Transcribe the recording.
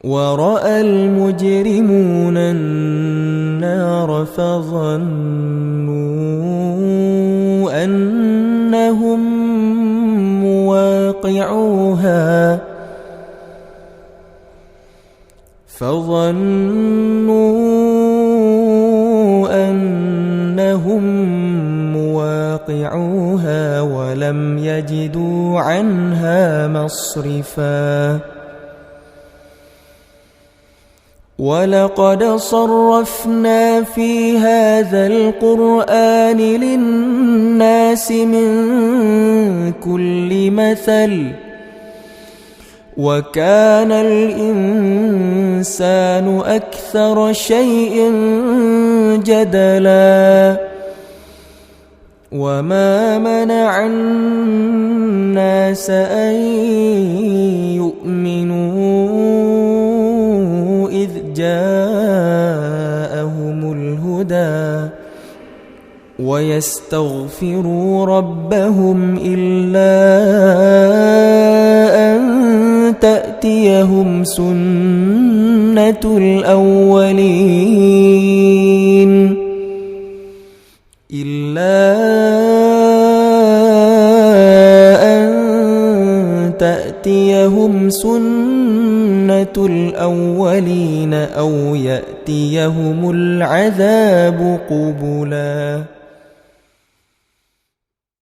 ورأى المجرمون النار فظنوا أنهم مواقعوها ولم يجدوا عنها مصرفا. ولقد صرفنا في هذا القرآن للناس من كل مثل وكان الإنسان أكثر شيء جدلا. وما منع الناس أن يؤمنوا إذ جاءهم الهدى ويستغفروا ربهم إلا أن تأتيهم سنة الأولين أو يأتيهم العذاب قبلا.